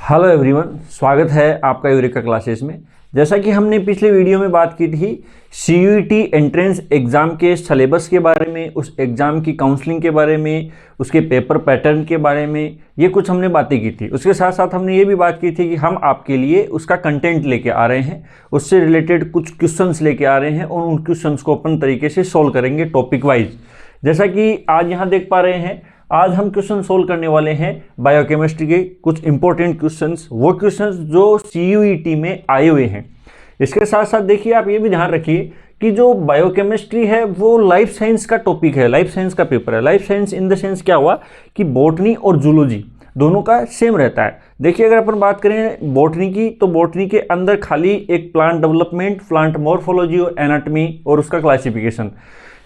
Hello everyone, स्वागत है आपका यूरेका क्लासेस में। जैसा कि हमने पिछले वीडियो में बात की थी सीयूईटी एंट्रेंस एग्ज़ाम के सिलेबस के बारे में, उस एग्ज़ाम की काउंसलिंग के बारे में, उसके पेपर पैटर्न के बारे में, ये कुछ हमने बातें की थी। उसके साथ साथ हमने ये भी बात की थी कि हम आपके लिए उसका कंटेंट लेके आ रहे हैं, उससे रिलेटेड कुछ क्वेश्चंस लेके आ रहे हैं और उन क्वेश्चंस को अपन तरीके से सोल्व करेंगे टॉपिक वाइज। जैसा कि आज यहाँ देख पा रहे हैं, आज हम क्वेश्चन सोल्व करने वाले हैं बायोकेमिस्ट्री के कुछ इंपॉर्टेंट क्वेश्चंस, वो क्वेश्चंस जो सीयूईटी में आए हुए हैं। इसके साथ साथ देखिए, आप ये भी ध्यान रखिए कि जो बायोकेमिस्ट्री है वो लाइफ साइंस का टॉपिक है, लाइफ साइंस का पेपर है। Life science in the sense क्या हुआ कि बॉटनी और जूलॉजी दोनों का सेम रहता है। देखिए, अगर अपन बात करें बॉटनी की, तो बॉटनी के अंदर खाली एक प्लांट डेवलपमेंट, प्लांट मॉर्फोलॉजी और एनाटॉमी और उसका क्लासिफिकेशन,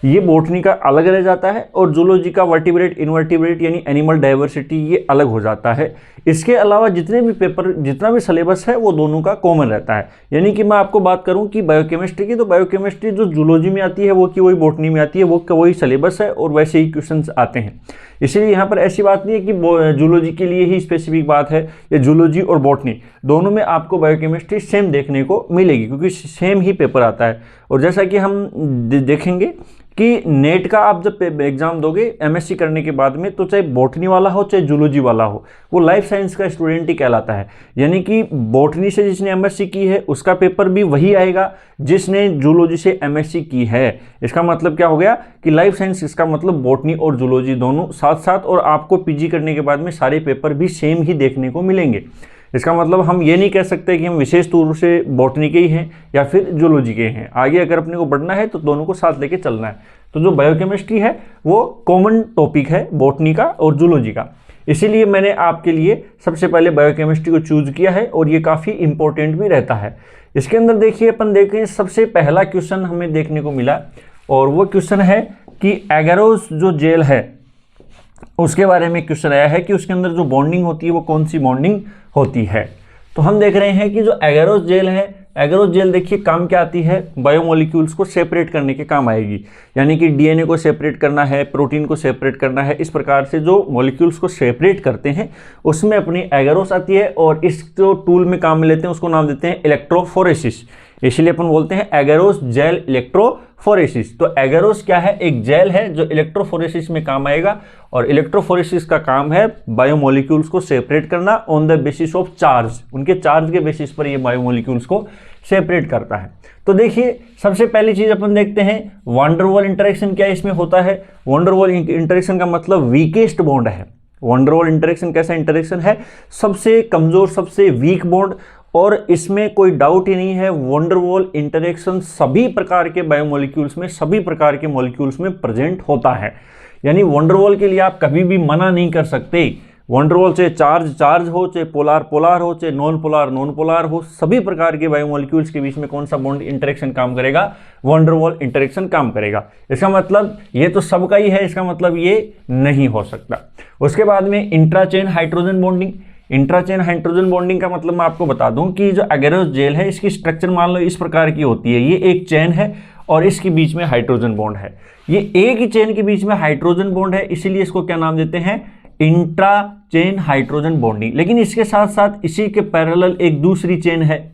ये बॉटनी का अलग रह जाता है, और जूलॉजी का वर्टिब्रेट, इनवर्टिब्रेट यानी एनिमल डाइवर्सिटी, ये अलग हो जाता है। इसके अलावा जितने भी पेपर, जितना भी सिलेबस है वो दोनों का कॉमन रहता है। यानी कि मैं आपको बात करूं कि बायोकेमिस्ट्री की, तो बायोकेमिस्ट्री जो जूलॉजी में आती है वो की वही बॉटनी में आती है, वो का वही सिलेबस है और वैसे ही क्वेश्चंस आते हैं। इसलिए यहाँ पर ऐसी बात नहीं है कि जूलॉजी के लिए ही स्पेसिफिक बात है, या जूलॉजी और बॉटनी दोनों में आपको बायोकेमिस्ट्री सेम देखने को मिलेगी, क्योंकि सेम ही पेपर आता है। और जैसा कि हम देखेंगे कि नेट का आप जब एग्जाम दोगे एमएससी करने के बाद में, तो चाहे बॉटनी वाला हो चाहे जूलॉजी वाला हो, वो लाइफ साइंस का स्टूडेंट ही कहलाता है। यानी कि बॉटनी से जिसने एमएससी की है उसका पेपर भी वही आएगा जिसने जूलॉजी से एमएससी की है। इसका मतलब क्या हो गया कि लाइफ साइंस, इसका मतलब बॉटनी और जूलॉजी दोनों साथ साथ, और आपको पीजी करने के बाद में सारे पेपर भी सेम ही देखने को मिलेंगे। इसका मतलब हम ये नहीं कह सकते कि हम विशेष तौर से बॉटनी के ही हैं या फिर जूलॉजी के हैं। आगे अगर अपने को बढ़ना है तो दोनों को साथ लेके चलना है। तो जो बायोकेमिस्ट्री है वो कॉमन टॉपिक है बॉटनी का और जूलॉजी का, इसीलिए मैंने आपके लिए सबसे पहले बायोकेमिस्ट्री को चूज किया है, और ये काफ़ी इंपॉर्टेंट भी रहता है। इसके अंदर देखिए, अपन देखें सबसे पहला क्वेश्चन हमें देखने को मिला, और वो क्वेश्चन है कि एगारोस जो जेल है उसके बारे में क्वेश्चन आया है कि उसके अंदर जो बॉन्डिंग होती है वो कौन सी बॉन्डिंग होती है। तो हम देख रहे हैं कि जो एगारोस जेल है, एगारोस जेल देखिए काम क्या आती है, बायोमोलिक्यूल्स को सेपरेट करने के काम आएगी। यानी कि डीएनए को सेपरेट करना है, प्रोटीन को सेपरेट करना है, इस प्रकार से जो मॉलिक्यूल्स को सेपरेट करते हैं उसमें अपनी एगारोस आती है, और इस जो टूल में काम में लेते हैं उसको नाम देते हैं इलेक्ट्रोफोरेसिस। इसलिए अपन बोलते हैं एगारोस जेल इलेक्ट्रोफोरेसिस। तो एगारोस क्या है, एक जेल है जो इलेक्ट्रोफोरेसिस में काम आएगा, और इलेक्ट्रोफोरेसिस का काम है बायोमोलिक्यूल्स को सेपरेट करना on the basis of charge. उनके चार्ज के बेसिस पर ये बायोमोलिक्यूल्स को सेपरेट करता है। तो देखिए, सबसे पहली चीज अपन देखते हैं वान डेर वाल इंटरेक्शन क्या इसमें होता है। वान डेर वाल इंटरेक्शन का मतलब वीकेस्ट बॉन्ड है। वान डेर वाल इंटरेक्शन कैसा इंटरेक्शन है, सबसे कमजोर, सबसे वीक बॉन्ड, और इसमें कोई डाउट ही नहीं है वान डेर वाल इंटरेक्शन सभी प्रकार के बायोमोलिक्यूल्स में, सभी प्रकार के मॉलिक्यूल्स में प्रेजेंट होता है। यानी वान डेर वाल के लिए आप कभी भी मना नहीं कर सकते। वान डेर वाल चाहे चार्ज हो, चाहे पोलार हो, चाहे नॉन पोलार हो, सभी प्रकार के बायोमोलिक्यूल्स के बीच में कौन सा बॉन्ड इंटरेक्शन काम करेगा, वान डेर वाल इंटरेक्शन काम करेगा। इसका मतलब ये तो सबका ही है, इसका मतलब ये नहीं हो सकता। उसके बाद में इंट्राचेन हाइड्रोजन बॉन्डिंग। इंट्राचेन हाइड्रोजन बॉन्डिंग का मतलब मैं आपको बता दूं कि जो एगारोस जेल है इसकी स्ट्रक्चर मान लो इस प्रकार की होती है। ये एक चेन है और इसके बीच में हाइड्रोजन बॉन्ड है। ये एक ही चेन के बीच में हाइड्रोजन बॉन्ड है, इसीलिए इसको क्या नाम देते हैं, इंट्राचेन हाइड्रोजन बॉन्डिंग। लेकिन इसके साथ साथ इसी के पैरेलल एक दूसरी चेन है,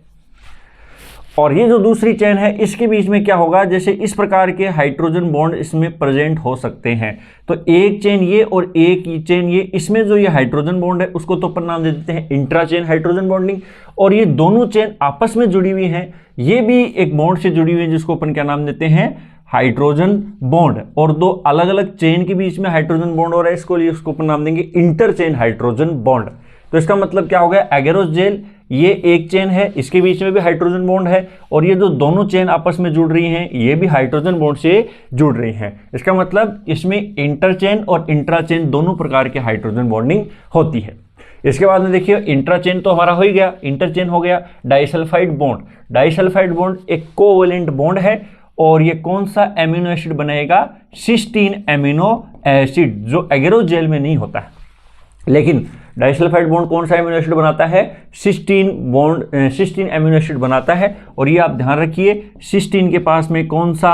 और ये जो दूसरी चेन है इसके बीच में क्या होगा, जैसे इस प्रकार के हाइड्रोजन बॉन्ड इसमें प्रेजेंट हो सकते हैं। तो एक चेन ये और एक चेन ये, इसमें जो ये हाइड्रोजन बॉन्ड है उसको तो अपन नाम दे देते हैं इंट्राचेन हाइड्रोजन बॉन्डिंग। और ये दोनों चेन आपस में जुड़ी हुई हैं, ये भी एक बॉन्ड से जुड़ी हुई है जिसको अपन क्या नाम देते हैं, हाइड्रोजन बॉन्ड। और दो अलग अलग चेन के बीच में हाइड्रोजन बॉन्ड हो रहा है, इसको अपन नाम देंगे इंटरचेन हाइड्रोजन बॉन्ड। तो इसका मतलब क्या हो गया, एगारोस जेल ये एक चेन है, इसके बीच में भी हाइड्रोजन बॉन्ड है, और ये जो दोनों चेन आपस में जुड़ रही हैं ये भी हाइड्रोजन बॉन्ड से जुड़ रही हैं। इसका मतलब इसमें इंटरचेन और इंट्राचेन दोनों प्रकार के हाइड्रोजन बॉन्डिंग होती है। इसके बाद में देखिए, इंट्राचेन तो हमारा हो ही गया, इंटरचेन हो गया डाइसल्फाइड बॉन्ड। डाइसल्फाइड बॉन्ड एक कोवैलेंट बॉन्ड है, और ये कौन सा एमिनो एसिड बनाएगा, सिस्टीन एमिनो एसिड, जो एगारोस जेल में नहीं होता है। लेकिन डाइसल्फाइड बॉन्ड कौन सा एमिनो एसिड बनाता है, सिस्टीन एमिनो एसिड बनाता है। और ये आप ध्यान रखिए, सिस्टीन के पास में कौन सा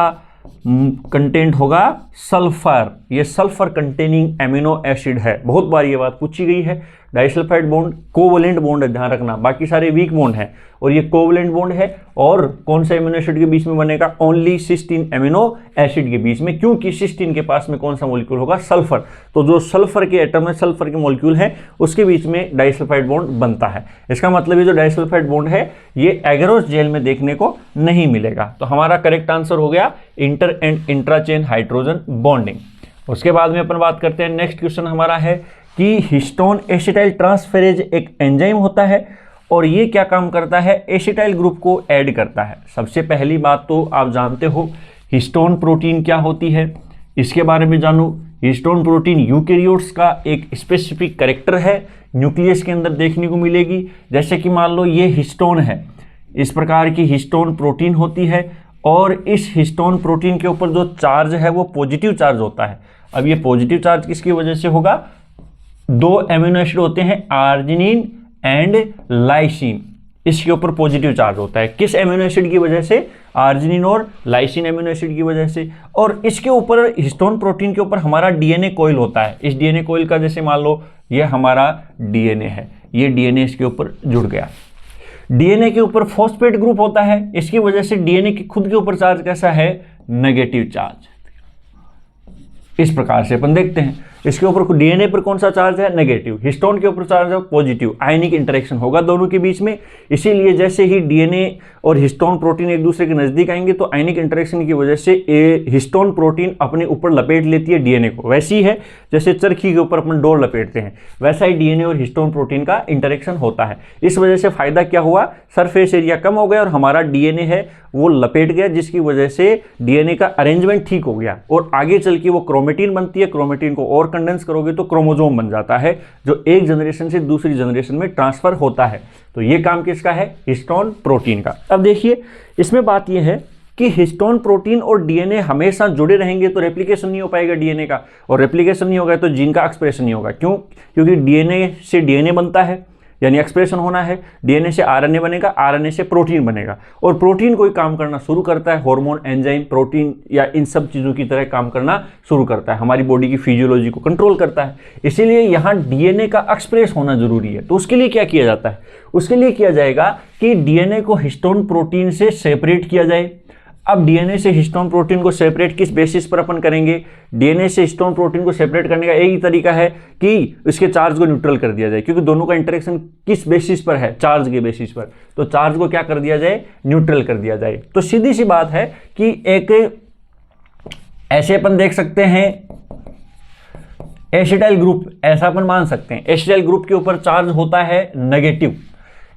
कंटेंट होगा, सल्फर। ये सल्फर कंटेनिंग एमिनो एसिड है, बहुत बार ये बात पूछी गई है। डाइसल्फाइड बॉन्ड कोवलेंट बॉन्ड है, ध्यान रखना, बाकी सारे वीक बॉन्ड है और ये कोवलेंट बॉन्ड है। और कौन सा एमिनो एसिड के बीच में बनेगा? ओनली सिस्टीन एमिनो एसिड के बीच में, क्योंकि सिस्टीन के पास में कौन सा मॉलिक्यूल होगा? सल्फर। तो जो सल्फर के एटम है, सल्फर के मॉलिक्यूल है, उसके बीच में डाइसल्फाइड बॉन्ड बनता है। इसका मतलब ये जो डाइसल्फाइड बॉन्ड है ये एगरोस जेल में देखने को नहीं मिलेगा। तो हमारा करेक्ट आंसर हो गया इंटर एंड इंट्राचेन हाइड्रोजन बॉन्डिंग। उसके बाद में अपन बात करते हैं, नेक्स्ट क्वेश्चन हमारा है कि हिस्टोन एसिटाइल ट्रांसफेरेज एक एंजाइम होता है और ये क्या काम करता है? एसिटाइल ग्रुप को ऐड करता है। सबसे पहली बात तो आप जानते हो हिस्टोन प्रोटीन क्या होती है, इसके बारे में जानो। हिस्टोन प्रोटीन यूकेरियोट्स का एक स्पेसिफिक कैरेक्टर है, न्यूक्लियस के अंदर देखने को मिलेगी। जैसे कि मान लो ये हिस्टोन है, इस प्रकार की हिस्टोन प्रोटीन होती है और इस हिस्टोन प्रोटीन के ऊपर जो चार्ज है वो पॉजिटिव चार्ज होता है। अब ये पॉजिटिव चार्ज किसकी वजह से होगा? दो एमिनो एसिड होते हैं आर्जिनिन एंड लाइसिन, इसके ऊपर पॉजिटिव चार्ज होता है। किस एमिनो एसिड की वजह से? आर्जिनिन और लाइसिन एमिनो एसिड की वजह से। और इसके ऊपर हिस्टोन प्रोटीन के ऊपर हमारा डीएनए कॉइल होता है। इस डीएनए कॉइल का जैसे मान लो ये हमारा डीएनए है, ये डीएनए इसके ऊपर जुड़ गया। डीएनए के ऊपर फॉस्फेट ग्रुप होता है, इसकी वजह से डीएनए के खुद के ऊपर चार्ज कैसा है? Negative charge. इस प्रकार से अपन देखते हैं, इसके ऊपर डीएनए पर कौन सा चार्ज है? नेगेटिव। हिस्टोन के ऊपर चार्ज है पॉजिटिव। आयनिक इंटरेक्शन होगा दोनों के बीच में। इसीलिए जैसे ही डीएनए और हिस्टोन प्रोटीन एक दूसरे के नजदीक आएंगे तो आयनिक इंटरेक्शन की वजह से हिस्टोन प्रोटीन अपने ऊपर लपेट लेती है डीएनए को। वैसी है जैसे चरखी के ऊपर अपन डोर लपेटते हैं, वैसा ही डीएनए और हिस्टोन प्रोटीन का इंटरेक्शन होता है। इस वजह से फायदा क्या हुआ? सरफेस एरिया कम हो गया और हमारा डीएनए है वो लपेट गया, जिसकी वजह से डीएनए का अरेंजमेंट ठीक हो गया और आगे चल के वो क्रोमेटिन बनती है। क्रोमेटिन को और कंडेंस करोगे तो क्रोमोसोम बन जाता है, जो एक जनरेशन से दूसरी जनरेशन में ट्रांसफर होता है। तो ये काम किसका है? हिस्टोन प्रोटीन का। अब देखिए इसमें बात ये है कि हिस्टोन प्रोटीन और डीएनए हमेशा जुड़े रहेंगे तो रेप्लिकेशन नहीं हो पाएगा डीएनए का, और रेप्लिकेशन नहीं होगा तो जीन का एक्सप्रेशन नहीं होगा। क्यों? क्योंकि डीएनए से डीएनए बनता है, यानी एक्सप्रेशन होना है। डीएनए से आरएनए बनेगा, आरएनए से प्रोटीन बनेगा, और प्रोटीन कोई काम करना शुरू करता है, हार्मोन, एंजाइम, प्रोटीन या इन सब चीज़ों की तरह काम करना शुरू करता है, हमारी बॉडी की फिजियोलॉजी को कंट्रोल करता है। इसीलिए यहाँ डीएनए का एक्सप्रेस होना जरूरी है। तो उसके लिए क्या किया जाता है? उसके लिए किया जाएगा कि डीएनए को हिस्टोन प्रोटीन से सेपरेट किया जाए। अब डीएनए से हिस्टोन प्रोटीन को सेपरेट किस बेसिस पर अपन करेंगे? डीएनए से हिस्टोन प्रोटीन को सेपरेट करने का एक ही तरीका है कि उसके चार्ज को न्यूट्रल कर दिया जाए, क्योंकि दोनों का इंटरेक्शन किस बेसिस पर है? चार्ज के बेसिस पर। तो चार्ज को क्या कर दिया जाए? न्यूट्रल कर दिया जाए। तो सीधी सी बात है कि एक ऐसे अपन देख सकते हैं एसिटाइल ग्रुप, ऐसा अपन मान सकते हैं एसिटाइल ग्रुप के ऊपर चार्ज होता है नेगेटिव।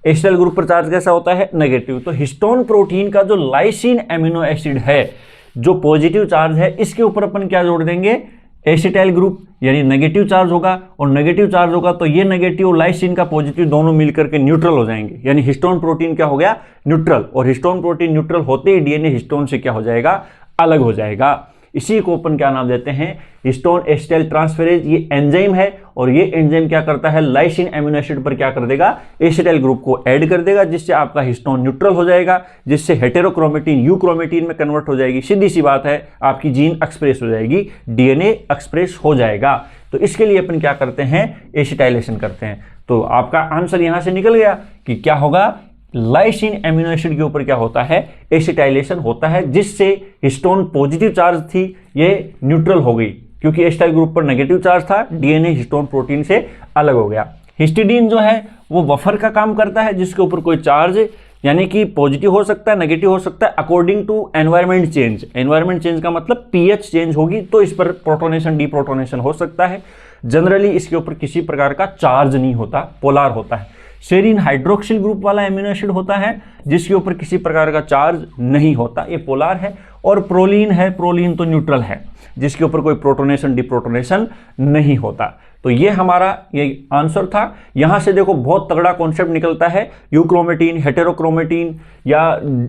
एसिटाइल ग्रुप पर चार्ज कैसा होता है? नेगेटिव। तो हिस्टोन प्रोटीन का जो लाइसिन एमिनो एसिड है जो पॉजिटिव चार्ज है, इसके ऊपर अपन क्या जोड़ देंगे? एसिटाइल ग्रुप, यानी नेगेटिव चार्ज होगा, और नेगेटिव चार्ज होगा तो ये नेगेटिव और लाइसिन का पॉजिटिव दोनों मिलकर के न्यूट्रल हो जाएंगे, यानी हिस्टोन प्रोटीन क्या हो गया? न्यूट्रल। और हिस्टोन प्रोटीन न्यूट्रल होते ही डीएनए हिस्टोन से क्या हो जाएगा? अलग हो जाएगा। इसी को अपन क्या नाम देते हैं? Histone acetyl transferase. ये एंजाइम है और ये एंजाइम क्या करता है? लाइसिन एमिनो एसिड पर क्या कर देगा? एसिटाइल ग्रुप को ऐड कर देगा, जिससे आपका हिस्टोन न्यूट्रल हो जाएगा, जिससे हेटेरोक्रोमेटिन यू क्रोमेटिन में कन्वर्ट हो जाएगी। सीधी सी बात है, आपकी जीन एक्सप्रेस हो जाएगी, डीएनए एक्सप्रेस हो जाएगा। तो इसके लिए अपन क्या करते हैं? एसिटाइलेशन करते हैं। तो आपका आंसर यहां से निकल गया कि क्या होगा? लाइसिन एमिनो एसिड के ऊपर क्या होता है? एसिटाइलेशन होता है, जिससे हिस्टोन पॉजिटिव चार्ज थी ये न्यूट्रल हो गई, क्योंकि एसिटाइल ग्रुप पर नेगेटिव चार्ज था, डीएनए हिस्टोन प्रोटीन से अलग हो गया। हिस्टिडीन जो है वो बफर का काम करता है, जिसके ऊपर कोई चार्ज यानी कि पॉजिटिव हो सकता है, नेगेटिव हो सकता है, according to environment change. Environment change का मतलब पीएच चेंज होगी तो इस पर प्रोटोनेशन डीप्रोटोनेशन हो सकता है। जनरली इसके ऊपर किसी प्रकार का चार्ज नहीं होता, पोलार होता है। सेरीन हाइड्रोक्सिल ग्रुप वाला एमिनो एसिड होता है जिसके ऊपर किसी प्रकार का चार्ज नहीं होता, ये पोलार है। और प्रोलीन है, प्रोलीन तो न्यूट्रल है, जिसके ऊपर कोई प्रोटोनेशन डिप्रोटोनेशन नहीं होता। तो ये हमारा ये आंसर था। यहां से देखो बहुत तगड़ा कॉन्सेप्ट निकलता है, यूक्रोमेटिन, हेटेरोक्रोमेटिन या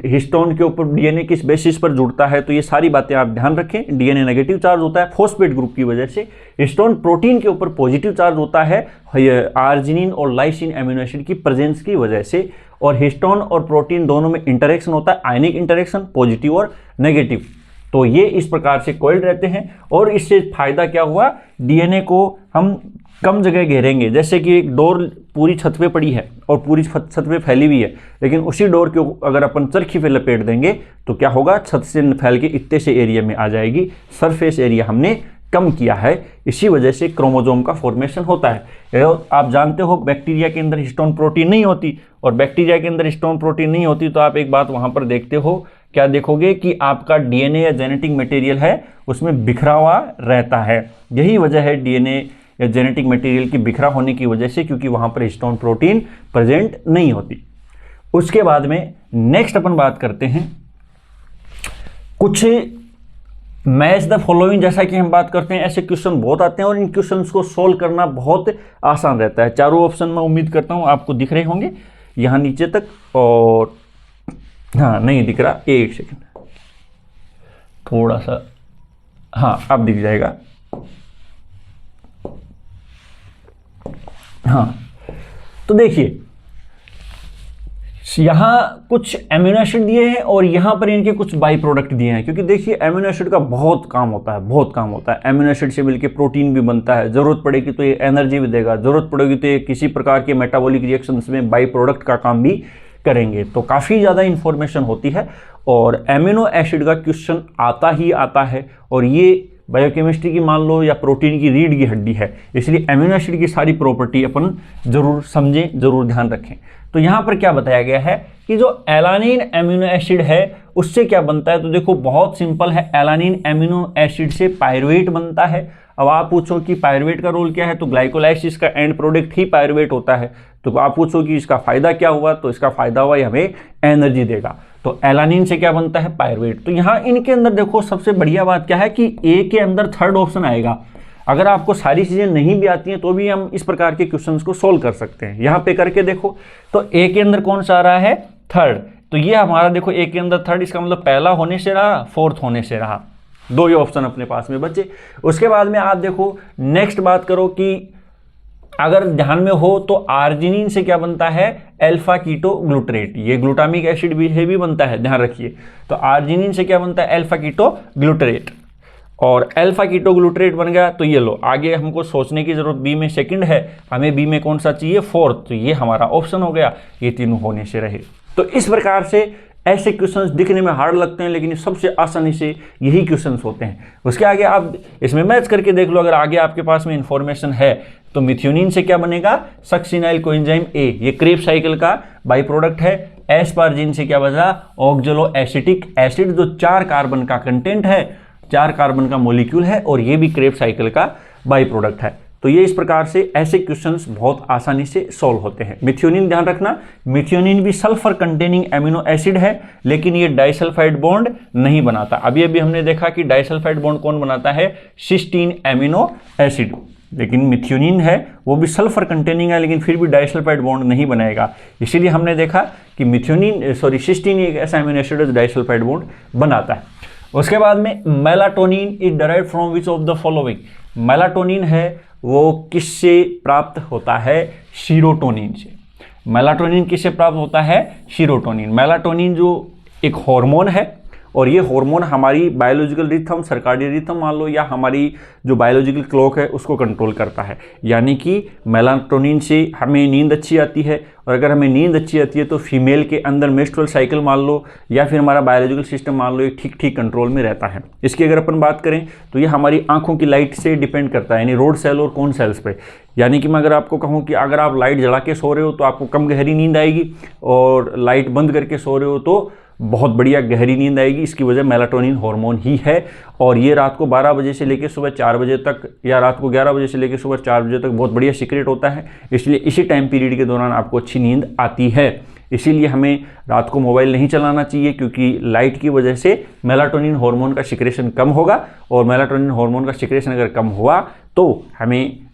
हिस्टोन के ऊपर डीएनए किस बेसिस पर जुड़ता है। तो ये सारी बातें आप ध्यान रखें। डीएनए नेगेटिव चार्ज होता है फॉस्फेट ग्रुप की वजह से, हिस्टोन प्रोटीन के ऊपर पॉजिटिव चार्ज होता है आर्जिनिन और लाइसिन एमिनो एसिड की प्रेजेंस की वजह से, और हिस्टोन और प्रोटीन दोनों में इंटरेक्शन होता है, आयनिक इंटरेक्शन, पॉजिटिव और नेगेटिव। तो ये इस प्रकार से कॉइल्ड रहते हैं। और इससे फायदा क्या हुआ? डीएनए को हम कम जगह घेरेंगे। जैसे कि एक डोर पूरी छत पे पड़ी है और पूरी छत पे फैली हुई है, लेकिन उसी डोर को अगर अपन चरखी पे लपेट देंगे तो क्या होगा, छत से फैल के इतने से एरिया में आ जाएगी। सरफेस एरिया हमने कम किया है, इसी वजह से क्रोमोसोम का फॉर्मेशन होता है। आप जानते हो बैक्टीरिया के अंदर हिस्टोन प्रोटीन नहीं होती, और बैक्टीरिया के अंदर हिस्टोन प्रोटीन नहीं होती तो आप एक बात वहाँ पर देखते हो, क्या देखोगे कि आपका डीएनए या जेनेटिक मटेरियल है उसमें बिखरा हुआ रहता है। यही वजह है डीएनए या जेनेटिक मटेरियल की बिखरा होने की वजह से, क्योंकि वहाँ पर हिस्टोन प्रोटीन प्रेजेंट नहीं होती। उसके बाद में नेक्स्ट अपन बात करते हैं कुछ मैच द फॉलोइंग। जैसा कि हम बात करते हैं, ऐसे क्वेश्चन बहुत आते हैं और इन क्वेश्चंस को सोल्व करना बहुत आसान रहता है। चारों ऑप्शन मैं उम्मीद करता हूँ आपको दिख रहे होंगे यहाँ नीचे तक, और हाँ नहीं दिख रहा, एक सेकंड थोड़ा सा, हाँ अब दिख जाएगा। हाँ तो देखिए यहाँ कुछ एमिनो एसिड दिए हैं और यहाँ पर इनके कुछ बाई प्रोडक्ट दिए हैं, क्योंकि देखिए एमिनो एसिड का बहुत काम होता है, बहुत काम होता है। एमिनो एसिड से मिलकर प्रोटीन भी बनता है, जरूरत पड़ेगी तो ये एनर्जी भी देगा, जरूरत पड़ेगी तो ये किसी प्रकार के मेटाबॉलिक रिएक्शंस में बाई प्रोडक्ट का काम भी करेंगे। तो काफ़ी ज़्यादा इंफॉर्मेशन होती है और एमिनो एसिड का क्वेश्चन आता ही आता है। और ये बायोकेमिस्ट्री की मान लो या प्रोटीन की रीढ़ की हड्डी है, इसलिए एमिनो एसिड की सारी प्रॉपर्टी अपन जरूर समझें, जरूर ध्यान रखें। तो यहाँ पर क्या बताया गया है कि जो एलानिन एमिनो एसिड है उससे क्या बनता है, तो देखो बहुत सिंपल है। एलानिन एमिनो एसिड से पायरुवेट बनता है। अब आप पूछो कि पायरुवेट का रोल क्या है, तो ग्लाइकोलाइसिस का एंड प्रोडक्ट ही पायरुवेट होता है। तो आप पूछो कि इसका फायदा क्या हुआ, तो इसका फायदा हुआ हमें एनर्जी देगा। तो एलानिन से क्या बनता है, पायरुवेट। तो यहाँ इनके अंदर देखो सबसे बढ़िया बात क्या है कि ए के अंदर थर्ड ऑप्शन आएगा। अगर आपको सारी चीज़ें नहीं भी आती हैं तो भी हम इस प्रकार के क्वेश्चंस को सोल्व कर सकते हैं। यहाँ पे करके देखो तो ए के अंदर कौन सा आ रहा है, थर्ड। तो ये हमारा देखो ए के अंदर थर्ड, इसका मतलब पहला होने से रहा, फोर्थ होने से रहा, दो ही ऑप्शन अपने पास में बचे। उसके बाद में आप देखो नेक्स्ट बात करो कि अगर ध्यान में हो तो आर्जिनिन से क्या बनता है, अल्फा कीटो ग्लूटरेट। ये ग्लूटामिक एसिड भी बनता है, ध्यान रखिए। तो आर्जिनिन से क्या बनता है, अल्फा कीटो ग्लूटरेट। और अल्फा कीटो ग्लूटरेट बन गया तो ये लो, आगे हमको सोचने की जरूरत, बी में सेकंड है, हमें बी में कौन सा चाहिए, फोर्थ। तो ये हमारा ऑप्शन हो गया, ये तीनों होने से रहे। तो इस प्रकार से ऐसे क्वेश्चंस दिखने में हार्ड लगते हैं, लेकिन सबसे आसानी से यही क्वेश्चंस होते हैं। उसके आगे आप इसमें मैच करके देख लो, अगर आगे आपके पास में इंफॉर्मेशन है। तो मिथ्योनिन से क्या बनेगा, सक्सिनाइल कोएंजाइम ए, ये क्रेब साइकिल का बाई प्रोडक्ट है। एस्पार्जिन से क्या बचा, ऑक्जेलो एसिटिक एसिड, जो 4 कार्बन का कंटेंट है, 4 कार्बन का मॉलिक्यूल है, और ये भी क्रेब साइकिल का बाई प्रोडक्ट है। तो ये इस प्रकार से ऐसे क्वेश्चंस बहुत आसानी से सॉल्व होते हैं। मिथ्योनिन ध्यान रखना, मिथ्योनिन भी सल्फर कंटेनिंग एमिनो एसिड है, लेकिन ये डाइसल्फाइड बॉन्ड नहीं बनाता। अभी अभी हमने देखा कि डाइसल्फाइड बॉन्ड कौन बनाता है, सिस्टीन एमिनो एसिड। लेकिन मिथ्योनिन है वो भी सल्फर कंटेनिंग है, लेकिन फिर भी डाइसल्फाइड बॉन्ड नहीं बनाएगा। इसीलिए हमने देखा कि सिस्टीन एक ऐसा एमिनो एसिड है जो डाइसल्फाइड बॉन्ड बनाता है। उसके बाद में melatonin is derived from which of the following. Melatonin है वो किससे प्राप्त होता है, सीरोटोनिन से। मेलाटोनिन किससे प्राप्त होता है, सीरोटोनिन। मेलाटोनिन जो एक हार्मोन है, और ये हार्मोन हमारी बायोलॉजिकल रिथम, सर्काडियन रिथम मान लो, या हमारी जो बायोलॉजिकल क्लॉक है उसको कंट्रोल करता है। यानी कि मेलाटोनिन से हमें नींद अच्छी आती है, और अगर हमें नींद अच्छी आती है तो फीमेल के अंदर मेंस्ट्रुअल साइकिल मान लो, या फिर हमारा बायोलॉजिकल सिस्टम मान लो, ये ठीक ठीक कंट्रोल में रहता है। इसकी अगर अपन बात करें तो ये हमारी आंखों की लाइट से डिपेंड करता है, यानी रोड सेल और कोन सेल्स पे। यानी कि मैं अगर आपको कहूँ कि अगर आप लाइट जला के सो रहे हो तो आपको कम गहरी नींद आएगी, और लाइट बंद करके सो रहे हो तो बहुत बढ़िया गहरी नींद आएगी। इसकी वजह मेलाटोनिन हार्मोन ही है, और ये रात को 12 बजे से लेकर सुबह 4 बजे तक, या रात को 11 बजे से लेकर सुबह 4 बजे तक बहुत बढ़िया सीक्रेट होता है। इसलिए इसी टाइम पीरियड के दौरान आपको अच्छी नींद आती है। इसीलिए हमें रात को मोबाइल नहीं चलाना चाहिए, क्योंकि लाइट की वजह से मेलाटोनिन हार्मोन का सिक्रेशन कम होगा, और मेलाटोनिन हार्मोन का सिक्रेशन अगर कम हुआ तो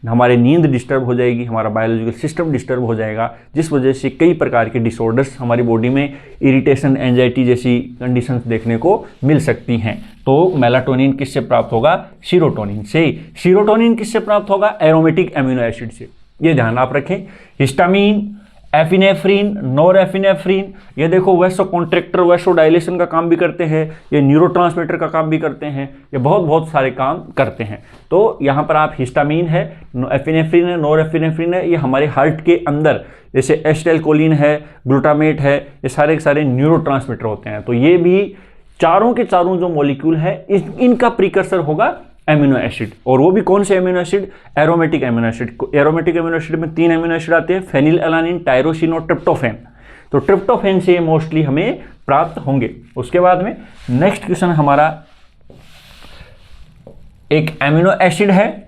हमारे नींद डिस्टर्ब हो जाएगी, हमारा बायोलॉजिकल सिस्टम डिस्टर्ब हो जाएगा, जिस वजह से कई प्रकार के डिसऑर्डर्स हमारी बॉडी में, इरिटेशन, एंजाइटी जैसी कंडीशंस देखने को मिल सकती हैं। तो मेलाटोनिन किससे प्राप्त होगा, सीरोटोनिन से। सीरोटोनिन किससे प्राप्त होगा, एरोमेटिक एमिनो एसिड से। ये ध्यान आप रखें। हिस्टामिन, एफिनेफ्रीन, नॉरएफिनेफ्रीन, ये देखो वैसो कॉन्ट्रैक्टर, वैसो डायलेशन का काम भी करते हैं, ये न्यूरोट्रांसमीटर का काम भी करते हैं, ये बहुत सारे काम करते हैं। तो यहाँ पर आप हिस्टामिन है, एफिनेफ्रीन है, नॉरएफिनेफ्रीन है, ये हमारे हार्ट के अंदर जैसे एसिटाइलकोलिन है, ग्लूटामेट है, ये सारे के सारे न्यूरोट्रांसमीटर होते हैं। तो ये भी चारों के चारों जो मॉलिक्यूल है इनका प्रीकर्सर होगा एमिनो एसिड। और वो भी कौन से amino acid? Aromatic amino acid. Aromatic amino acid में 3 एमिनो एसिड आते हैं, फेनिल एलानिन, टायरोसिन और ट्रिप्टोफैन। तो ट्रिप्टोफैन से मोस्टली हमें प्राप्त होंगे। उसके बाद में नेक्स्ट क्वेश्चन हमारा एक एमिनो एसिड है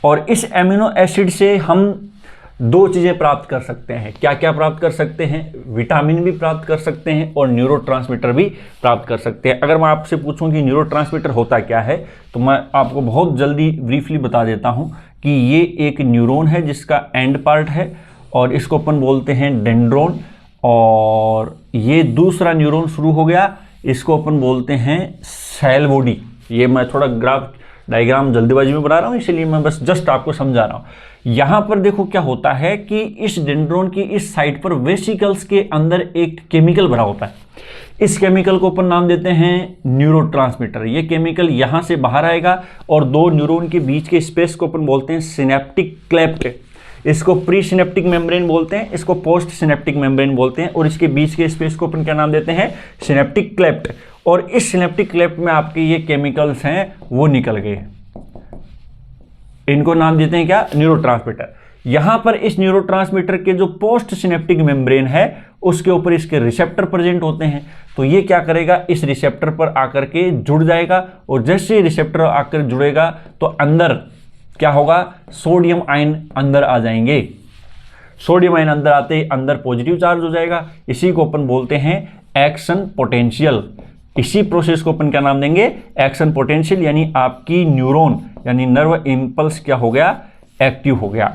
और इस एमिनो एसिड से हम 2 चीजें प्राप्त कर सकते हैं। क्या क्या प्राप्त कर सकते हैं? विटामिन भी प्राप्त कर सकते हैं और न्यूरोट्रांसमीटर भी प्राप्त कर सकते हैं। अगर मैं आपसे पूछूं कि न्यूरोट्रांसमीटर होता क्या है, तो मैं आपको बहुत जल्दी ब्रीफली बता देता हूं कि ये एक न्यूरॉन है जिसका एंड पार्ट है और इसको अपन बोलते हैं डेंड्रोन। और ये दूसरा न्यूरॉन शुरू हो गया, इसको अपन बोलते हैं सेल बॉडी। ये मैं थोड़ा ग्राफ डायग्राम जल्दीबाजी में बना रहा हूं, इसलिए मैं बस जस्ट आपको समझा रहा हूं। यहां पर देखो क्या होता है कि इस डेंड्रोन की इस साइड पर वेसिकल्स के अंदर एक केमिकल भरा होता है। इस केमिकल को अपन नाम देते हैं न्यूरोट्रांसमीटर। ये केमिकल यहां से बाहर आएगा और 2 न्यूरॉन के बीच के स्पेस को अपन बोलते हैं सिनेप्टिक क्लेफ्ट। इसको प्री सिनेप्टिक मेम्ब्रेन बोलते हैं, इसको पोस्ट सिनेप्टिक मेम्ब्रेन बोलते हैं, और इसके बीच के स्पेस को अपन क्या नाम देते हैं? Synaptic cleft. और इस सिनेप्टिक क्लेफ्ट में आपके ये केमिकल्स हैं वो निकल गए, इनको नाम देते हैं क्या? न्यूरोट्रांसमीटर। यहां पर इस न्यूरोट्रांसमीटर के जो पोस्ट सिनेप्टिक मेम्ब्रेन है उसके ऊपर इसके रिसेप्टर प्रेजेंट होते हैं। तो ये क्या करेगा? इस रिसेप्टर पर आकर के जुड़ जाएगा और जैसे रिसेप्टर आकर जुड़ेगा तो अंदर क्या होगा? सोडियम आयन अंदर आ जाएंगे। सोडियम आयन अंदर आते ही अंदर पॉजिटिव चार्ज हो जाएगा। इसी को अपन बोलते हैं एक्शन पोटेंशियल। इसी प्रोसेस को अपन क्या नाम देंगे? Action potential. यानी आपकी न्यूरॉन यानी नर्व इंपल्स क्या हो गया? एक्टिव हो गया।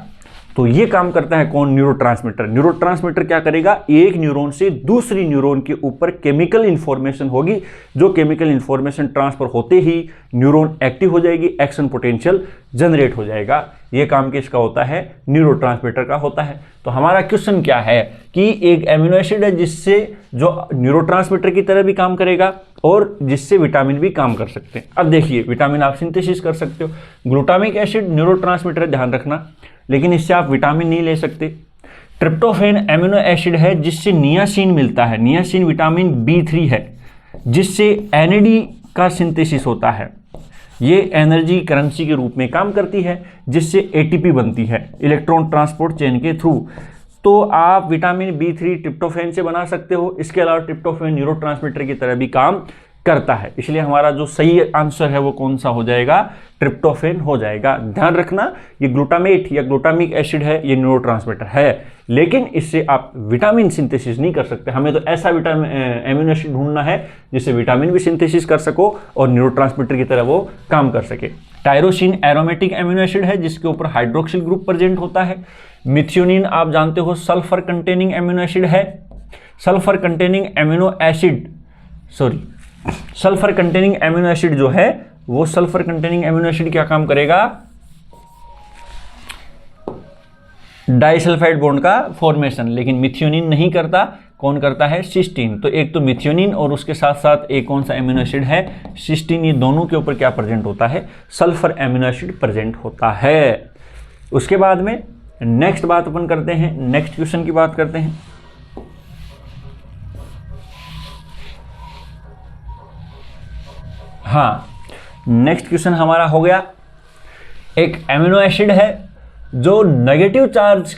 तो ये काम करता है कौन? न्यूरोट्रांसमीटर। न्यूरोट्रांसमीटर क्या करेगा? एक न्यूरॉन से दूसरी न्यूरॉन के ऊपर केमिकल इंफॉर्मेशन होगी, जो केमिकल इंफॉर्मेशन ट्रांसफर होते ही न्यूरॉन एक्टिव हो जाएगी, एक्शन पोटेंशियल जनरेट हो जाएगा। ये काम किसका होता है? न्यूरोट्रांसमीटर का होता है। तो हमारा क्वेश्चन क्या है कि एक एमिनो एसिड है जिससे जो न्यूरोट्रांसमीटर की तरह भी काम करेगा और जिससे विटामिन भी काम कर सकते हैं। अब देखिए, विटामिन आप सिंथेसिस कर सकते हो। ग्लूटामिक एसिड न्यूरोट्रांसमीटर, ध्यान रखना, लेकिन इससे आप विटामिन नहीं ले सकते। ट्रिप्टोफैन एमिनो एसिड है जिससे नियासिन मिलता है। नियासिन विटामिन B3 है जिससे NAD का सिंथेसिस होता है। ये एनर्जी करेंसी के रूप में काम करती है जिससे ATP बनती है इलेक्ट्रॉन ट्रांसपोर्ट चेन के थ्रू। तो आप विटामिन B3 ट्रिप्टोफैन से बना सकते हो। इसके अलावा ट्रिप्टोफैन न्यूरोट्रांसमीटर की तरह भी काम करता है, इसलिए हमारा जो सही आंसर है वो कौन सा हो जाएगा? ट्रिप्टोफैन हो जाएगा। ध्यान रखना, ये ग्लूटामेट या ग्लूटामिक एसिड है, ये न्यूरोट्रांसमीटर है, लेकिन इससे आप विटामिन सिंथेसिस नहीं कर सकते। हमें तो ऐसा विटामिन एमिनो एसिड ढूंढना है जिससे विटामिन भी सिंथेसिस कर सको और न्यूरोट्रांसमीटर की तरह वो काम कर सके। टायरोसिन एरोमेटिक एमिनो एसिड है जिसके ऊपर हाइड्रोक्सिल ग्रुप प्रेजेंट होता है। मिथ्योनिन आप जानते हो सल्फर कंटेनिंग एमिनो एसिड है। सल्फर कंटेनिंग एमिनो एसिड जो है वो सल्फर कंटेनिंग एमिनो एसिड क्या काम करेगा? डाइसल्फाइड बॉन्ड का फॉर्मेशन। लेकिन मिथ्योनिन नहीं करता। कौन करता है? सिस्टीन। तो एक तो मिथ्योनिन और उसके साथ साथ एक कौन सा एमिनो एसिड है? सिस्टीन। ये दोनों के ऊपर क्या प्रेजेंट होता है? सल्फर एमिनो एसिड प्रेजेंट होता है। उसके बाद में नेक्स्ट बात अपन करते हैं, नेक्स्ट क्वेश्चन की बात करते हैं। हाँ, नेक्स्ट क्वेश्चन हमारा हो गया, एक एमिनो एसिड है जो नेगेटिव चार्ज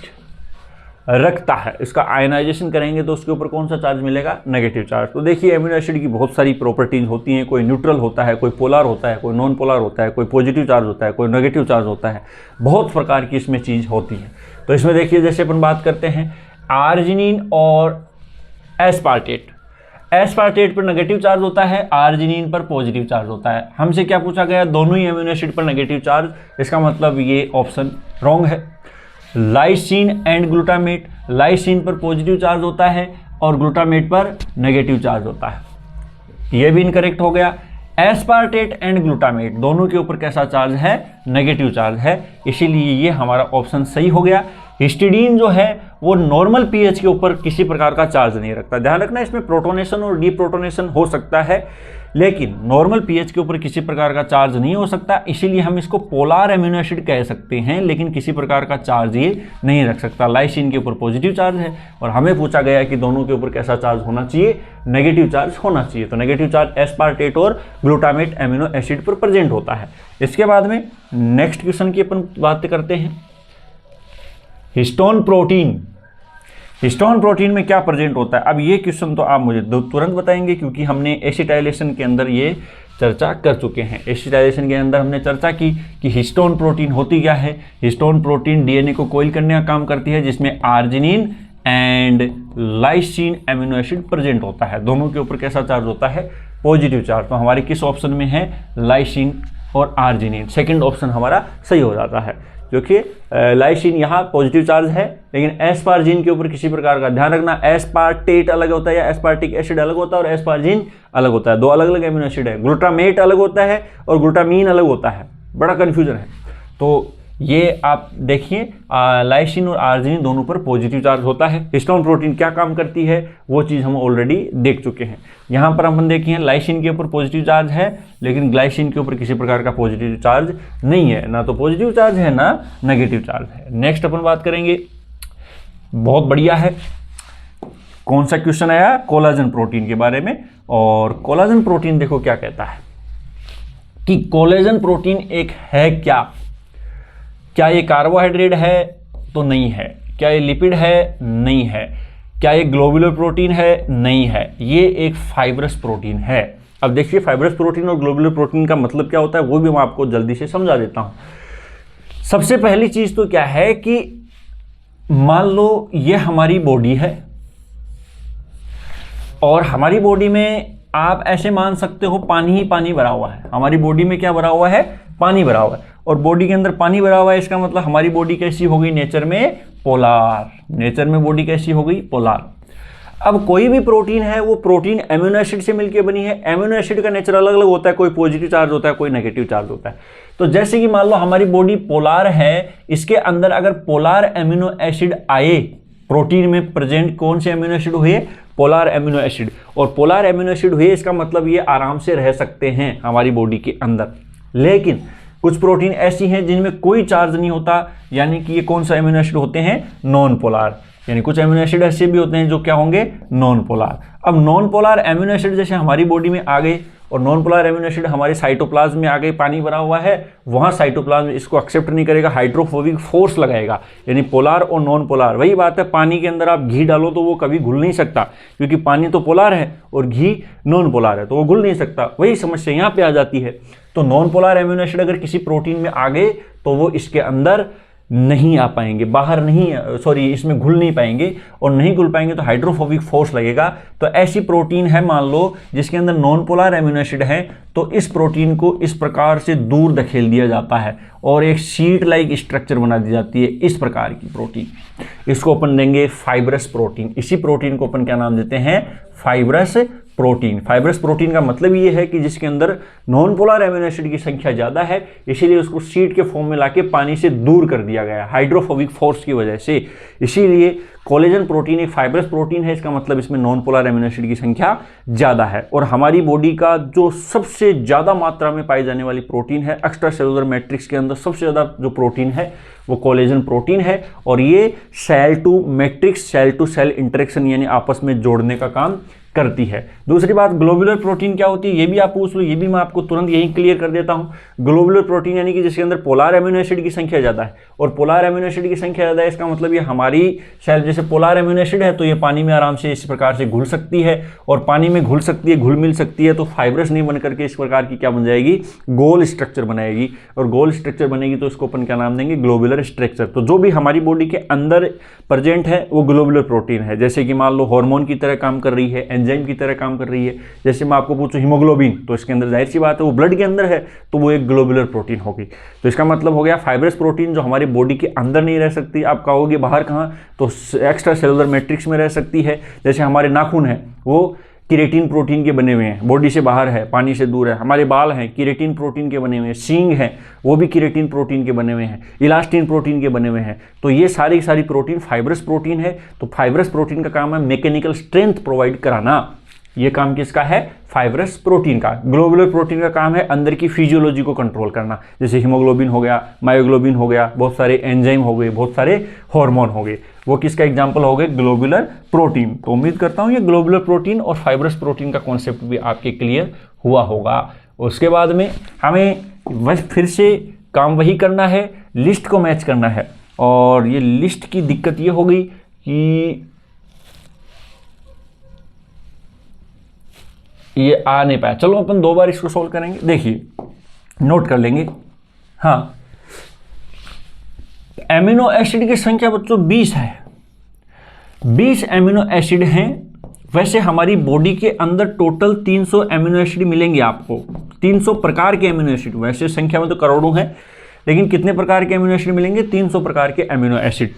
रखता है। इसका आयनाइजेशन करेंगे तो उसके ऊपर कौन सा चार्ज मिलेगा? Negative charge. तो देखिए, एमिनो एसिड की बहुत सारी प्रॉपर्टीज होती हैं। कोई न्यूट्रल होता है, कोई पोलर होता है, कोई नॉन पोलर होता है, कोई पॉजिटिव चार्ज होता है, कोई नेगेटिव चार्ज होता है। बहुत प्रकार की इसमें चीज़ होती है। तो इसमें देखिए, जैसे अपन बात करते हैं आर्जिनिन और एस्पार्टेट। एस्पार्टेट पर नेगेटिव चार्ज होता है, आर्जिनिन पर पॉजिटिव चार्ज होता है। हमसे क्या पूछा गया? दोनों ही एमिनो एसिड पर नेगेटिव चार्ज। इसका मतलब ये ऑप्शन रॉन्ग है। लाइसिन एंड ग्लूटामेट, लाइसिन पर पॉजिटिव चार्ज होता है और ग्लूटामेट पर नेगेटिव चार्ज होता है। यह भी इनकरेक्ट हो गया। एस्पार्टेट एंड ग्लूटामेट दोनों के ऊपर कैसा चार्ज है? नेगेटिव चार्ज है, इसीलिए ये हमारा ऑप्शन सही हो गया। हिस्टिडीन जो है वो नॉर्मल पीएच के ऊपर किसी प्रकार का चार्ज नहीं रखता। ध्यान रखना, इसमें प्रोटोनेशन और डीप्रोटोनेशन हो सकता है, लेकिन नॉर्मल पीएच के ऊपर किसी प्रकार का चार्ज नहीं हो सकता, इसीलिए हम इसको पोलार एमिनो एसिड कह सकते हैं, लेकिन किसी प्रकार का चार्ज ये नहीं रख सकता। लाइसिन के ऊपर पॉजिटिव चार्ज है और हमें पूछा गया कि दोनों के ऊपर कैसा चार्ज होना चाहिए, नेगेटिव चार्ज होना चाहिए। तो नेगेटिव चार्ज एस्पार्टेट और ग्लूटामेट एमिनो एसिड पर प्रेजेंट होता है। इसके बाद में नेक्स्ट क्वेश्चन की अपन बात करते हैं, हिस्टोन प्रोटीन। हिस्टोन प्रोटीन में क्या प्रेजेंट होता है? अब ये क्वेश्चन तो आप मुझे तुरंत बताएंगे, क्योंकि हमने एसिटाइलेशन के अंदर ये चर्चा कर चुके हैं। एसिटाइलेशन के अंदर हमने चर्चा की कि हिस्टोन प्रोटीन होती क्या है। हिस्टोन प्रोटीन डीएनए को कोइल करने का काम करती है, जिसमें arginine and lysine amino acid present होता है। दोनों के ऊपर कैसा चार्ज होता है? Positive charge. तो हमारे किस ऑप्शन में है? लाइसिन और आर्जिनिन। सेकंड ऑप्शन हमारा सही हो जाता है, जो कि लाइसिन यहाँ पॉजिटिव चार्ज है, लेकिन एस्पार्जिन के ऊपर किसी प्रकार का, ध्यान रखना, एस्पार्टेट अलग होता है या एस्पार्टिक एसिड अलग होता है और एस्पार्जिन अलग होता है। दो अलग अलग एमिनो एसिड है। ग्लूटामेट अलग होता है और ग्लूटामीन अलग होता है, बड़ा कन्फ्यूजन है। तो ये आप देखिए, लाइसिन और आर्जिनिन दोनों पर पॉजिटिव चार्ज होता है। हिस्टोन प्रोटीन क्या काम करती है वो चीज़ हम ऑलरेडी देख चुके हैं। यहाँ पर हम देखिए, लाइसिन के ऊपर पॉजिटिव चार्ज है, लेकिन ग्लाइसिन के ऊपर किसी प्रकार का पॉजिटिव चार्ज नहीं है, ना तो पॉजिटिव चार्ज है ना नेगेटिव चार्ज है। नेक्स्ट अपन बात करेंगे, बहुत बढ़िया है, कौन सा क्वेश्चन आया? कोलाजन प्रोटीन के बारे में। और कोलाजन प्रोटीन देखो क्या कहता है कि कोलेजन प्रोटीन एक है क्या ये कार्बोहाइड्रेट है? तो नहीं है। क्या ये लिपिड है? नहीं है। क्या ये ग्लोबुलर प्रोटीन है? नहीं है। ये एक फाइब्रस प्रोटीन है। अब देखिए, फाइब्रस प्रोटीन और ग्लोबुलर प्रोटीन का मतलब क्या होता है वो भी मैं आपको जल्दी से समझा देता हूं। सबसे पहली चीज तो क्या है कि मान लो ये हमारी बॉडी है और हमारी बॉडी में आप ऐसे मान सकते हो पानी ही पानी भरा हुआ है। हमारी बॉडी में क्या भरा हुआ है? पानी भरा हुआ है। और बॉडी के अंदर पानी भरा हुआ है, इसका मतलब हमारी बॉडी कैसी हो गई? नेचर में पोलार। नेचर में बॉडी कैसी हो गई? पोलार। अब कोई भी प्रोटीन है वो प्रोटीन एमिनो एसिड से मिलकर बनी है। एमिनो एसिड का नेचर अलग अलग होता है, कोई पॉजिटिव चार्ज होता है, कोई नेगेटिव चार्ज होता है। तो जैसे कि मान लो हमारी बॉडी पोलार है, इसके अंदर अगर पोलार एमिनो एसिड आए, प्रोटीन में प्रेजेंट कौन से एमिनो एसिड हुए? Polar amino acid. और पोलार एमिनो एसिड हुए, इसका मतलब ये आराम से रह सकते हैं हमारी बॉडी के अंदर। लेकिन कुछ प्रोटीन ऐसी हैं जिनमें कोई चार्ज नहीं होता, यानी कि ये कौन सा एमिनो एसिड होते हैं? Non polar. यानी कुछ एमिनो एसिड ऐसे भी होते हैं जो क्या होंगे? Non polar. अब नॉन पोलार एमिनो एसिड जैसे हमारी बॉडी में आ गए और नॉन पोलार एमिनो एसिड हमारे साइटोप्लाज्म में आ गए, पानी भरा हुआ है, वहाँ साइटोप्लाज्म इसको एक्सेप्ट नहीं करेगा, हाइड्रोफोबिक फोर्स लगाएगा। यानी पोलार और नॉन पोलार, वही बात है, पानी के अंदर आप घी डालो तो वो कभी घुल नहीं सकता, क्योंकि पानी तो पोलार है और घी नॉन पोलार है, तो वो घुल नहीं सकता। वही समस्या यहाँ पे आ जाती है। तो नॉन पोलार एमिनो एसिड अगर किसी प्रोटीन में आ गए तो वो इसके अंदर नहीं आ पाएंगे, बाहर नहीं, सॉरी, इसमें घुल नहीं पाएंगे, और नहीं घुल पाएंगे तो हाइड्रोफोबिक फोर्स लगेगा। तो ऐसी प्रोटीन है मान लो जिसके अंदर नॉन पोलार एमिनो एसिड है, तो इस प्रोटीन को इस प्रकार से दूर धकेल दिया जाता है और एक शीट लाइक स्ट्रक्चर बना दी जाती है, इस प्रकार की प्रोटीन। इसको अपन देंगे फाइब्रस प्रोटीन। इसी प्रोटीन को अपन क्या नाम देते हैं? Fibrous protein. फाइब्रस प्रोटीन का मतलब ये है कि जिसके अंदर नॉन पोलर एमिनो एसिड की संख्या ज़्यादा है, इसीलिए उसको शीट के फॉर्म में लाके पानी से दूर कर दिया गया हाइड्रोफोबिक फोर्स की वजह से। इसीलिए कोलेजन प्रोटीन एक फाइब्रस प्रोटीन है, इसका मतलब इसमें नॉन पोलर एमिनो एसिड की संख्या ज़्यादा है। और हमारी बॉडी का जो सबसे ज़्यादा मात्रा में पाई जाने वाली प्रोटीन है, एक्स्ट्रा सेलुलर मैट्रिक्स के अंदर सबसे ज़्यादा जो प्रोटीन है वो कोलेजन प्रोटीन है। और ये cell to matrix, cell to cell interaction यानी आपस में जोड़ने का काम करती है। दूसरी बात, ग्लोबुलर प्रोटीन क्या होती है ये भी आप पूछ लो, ये भी मैं आपको तुरंत यही क्लियर कर देता हूं। ग्लोबुलर प्रोटीन यानी कि जिसके अंदर पोलर एमिनो एसिड की संख्या ज़्यादा है, और पोलर एमिनो एसिड की संख्या ज़्यादा है इसका मतलब ये हमारी सेल, जैसे पोलर एमिनो एसिड है तो ये पानी में आराम से इस प्रकार से घुल सकती है, और पानी में घुल सकती है, घुल मिल सकती है, तो फाइब्रस नहीं बन करके इस प्रकार की क्या बन जाएगी? गोल स्ट्रक्चर बनाएगी। और गोल स्ट्रक्चर बनेगी तो इसको अपन क्या नाम देंगे? Globular structure. तो जो भी हमारी बॉडी के अंदर प्रेजेंट है वो ग्लोबुलर प्रोटीन है। जैसे कि मान लो हार्मोन की तरह काम कर रही है, एंजाइम की तरह काम कर रही है। जैसे मैं आपको पूछूं हीमोग्लोबिन, तो इसके अंदर जाहिर सी बात है वो ब्लड के अंदर है, तो वो एक ग्लोबुलर प्रोटीन होगी। तो इसका मतलब हो गया फाइब्रस प्रोटीन जो हमारी बॉडी के अंदर नहीं रह सकती, आप कहोगे बाहर कहाँ, तो एक्स्ट्रा सेलुलर मैट्रिक्स में रह सकती है। जैसे हमारे नाखून है वो केराटिन प्रोटीन के बने हुए हैं, बॉडी से बाहर है, पानी से दूर है। हमारे बाल हैं केराटिन प्रोटीन के बने हुए हैं, सींग हैं वो भी केराटिन प्रोटीन के बने हुए हैं, इलास्टिन प्रोटीन के बने हुए हैं। तो ये सारी सारी प्रोटीन फाइब्रस प्रोटीन है। तो फाइब्रस प्रोटीन का काम है मैकेनिकल स्ट्रेंथ प्रोवाइड कराना। ये काम किसका है? फाइब्रस प्रोटीन का। ग्लोबुलर प्रोटीन का काम है अंदर की फिजियोलॉजी को कंट्रोल करना, जैसे हीमोग्लोबिन हो गया, मायोग्लोबिन हो गया, बहुत सारे एंजाइम हो गए, बहुत सारे हार्मोन हो गए, वो किसका एग्जाम्पल हो गए? Globular protein. तो उम्मीद करता हूँ ये ग्लोबुलर प्रोटीन और फाइब्रस प्रोटीन का कॉन्सेप्ट भी आपके क्लियर हुआ होगा। उसके बाद में हमें बस फिर से काम वही करना है, लिस्ट को मैच करना है। और ये लिस्ट की दिक्कत ये हो गई कि ये आ नहीं पाया। चलो अपन 2 बार इसको सोल्व करेंगे। देखिए नोट कर लेंगे। हाँ, एमिनो एसिड की संख्या बच्चों 20 है। 20 एमिनो एसिड हैं। वैसे हमारी बॉडी के अंदर टोटल 300 एमिनो एसिड मिलेंगे आपको, 300 प्रकार के एमिनो एसिड। वैसे संख्या में तो करोड़ों हैं, लेकिन कितने प्रकार के एमिनो एसिड मिलेंगे? 300 प्रकार के एमिनो एसिड।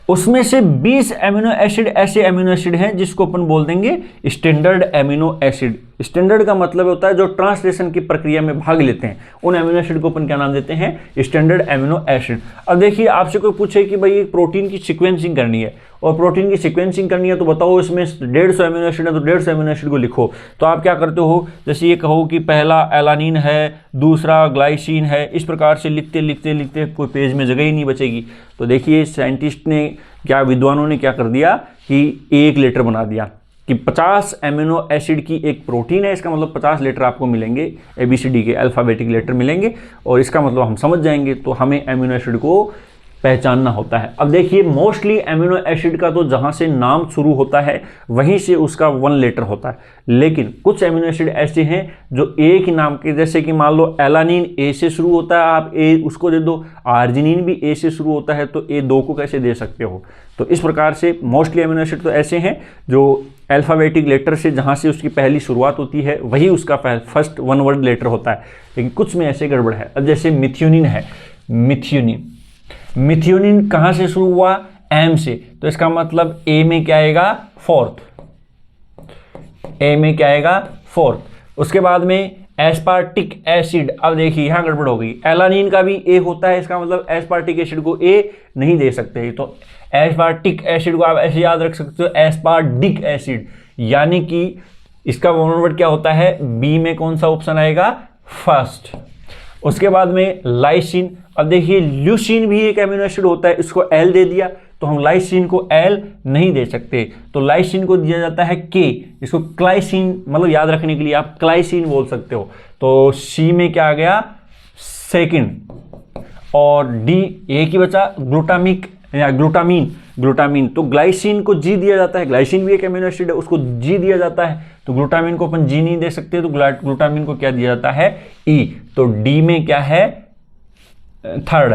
उसमें से 20 एमिनो एसिड ऐसे एमिनो एसिड हैं जिसको अपन बोल देंगे स्टैंडर्ड एमिनो एसिड। स्टैंडर्ड का मतलब होता है जो ट्रांसलेशन की प्रक्रिया में भाग लेते हैं, उन एमिनो एसिड को अपन क्या नाम देते हैं? Standard amino acid. अब देखिए आपसे कोई पूछे कि भाई एक प्रोटीन की सीक्वेंसिंग करनी है और प्रोटीन की सीक्वेंसिंग करनी है तो बताओ इसमें 150 एमिनो एसिड है तो 150 एमिनो एसिड को लिखो। तो आप क्या करते हो? जैसे ये कहो कि पहला एलानिन है, दूसरा ग्लाइसिन है, इस प्रकार से लिखते लिखते लिखते कोई पेज में जगह ही नहीं बचेगी। तो देखिए साइंटिस्ट ने क्या, विद्वानों ने क्या कर दिया कि एक लेटर बना दिया कि 50 एमिनो एसिड की एक प्रोटीन है, इसका मतलब 50 लेटर आपको मिलेंगे, ABCD के अल्फ़ाबेटिक लेटर मिलेंगे और इसका मतलब हम समझ जाएंगे। तो हमें एमिनो एसिड को पहचानना होता है। अब देखिए मोस्टली एमिनो एसिड का तो जहाँ से नाम शुरू होता है वहीं से उसका 1 लेटर होता है, लेकिन कुछ एमिनो एसिड ऐसे हैं जो एक ही नाम के, जैसे कि मान लो एलानिन A से शुरू होता है, आप A उसको दे दो। आर्जिनिन भी A से शुरू होता है तो A2 को कैसे दे सकते हो? तो इस प्रकार से मोस्टली एमिनो एसिड तो ऐसे हैं जो अल्फ़ाबेटिक लेटर से जहाँ से उसकी पहली शुरुआत होती है वही उसका फर्स्ट 1 वर्ड लेटर होता है, लेकिन कुछ में ऐसे गड़बड़ है। अब जैसे मिथ्योनिन है, मिथ्योनिन कहाँ से शुरू हुआ? M से, तो इसका मतलब A में क्या आएगा? 4th। A में क्या आएगा? 4th। उसके बाद में एस्पार्टिक एसिड। अब देखिए यहाँ गड़बड़ हो गई, एलानिन का भी A होता है, इसका मतलब एस्पार्टिक एसिड को A नहीं दे सकते। तो एस्पार्टिक एसिड को आप ऐसे याद रख सकते हो, एस्पार्टिक एसिड, यानी कि इसका 1 वर्ड क्या होता है? B में कौन सा ऑप्शन आएगा? फर्स्ट। उसके बाद में लाइसिन। अब देखिए ल्यूसिन भी एक एमिनो एसिड होता है, इसको L दे दिया तो हम लाइसिन को L नहीं दे सकते, तो लाइसिन को दिया जाता है K। इसको क्लाइसिन, मतलब याद रखने के लिए आप क्लाइसिन बोल सकते हो। तो C में क्या आ गया? 2nd। और D एक ही बचा, ग्लूटामिक या ग्लूटामीन। तो ग्लाइसिन को G दिया जाता है, ग्लाइसिन भी एक एमिनो एसिड है, उसको G दिया जाता है। तो ग्लूटामीन को अपन G नहीं दे सकते, तो ग्लूटामीन को क्या दिया जाता है? E। तो D में क्या है? 3rd।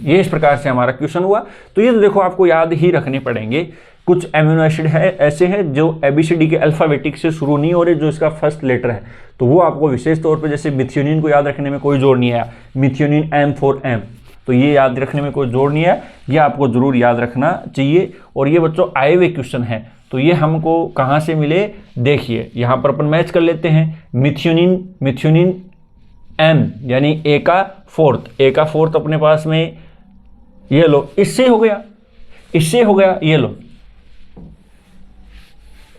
ये इस प्रकार से हमारा क्वेश्चन हुआ। तो ये तो देखो आपको याद ही रखने पड़ेंगे। कुछ एमिनो एसिड है ऐसे हैं जो ABCD के अल्फ़ाबेटिक से शुरू नहीं हो रहे, जो इसका फर्स्ट लेटर है, तो वो आपको विशेष तौर पे, जैसे मिथ्योनिन को याद रखने में कोई जोर नहीं आया, मिथ्योनिन M4M, तो ये याद रखने में कोई जोर नहीं है, ये आपको जरूर याद रखना चाहिए। और ये बच्चों आए हुए क्वेश्चन है, तो ये हमको कहाँ से मिले? देखिए यहाँ पर अपन मैच कर लेते हैं। मिथ्योनिन M यानी A का 4th अपने पास में, ये लो, इससे हो गया, ये लो,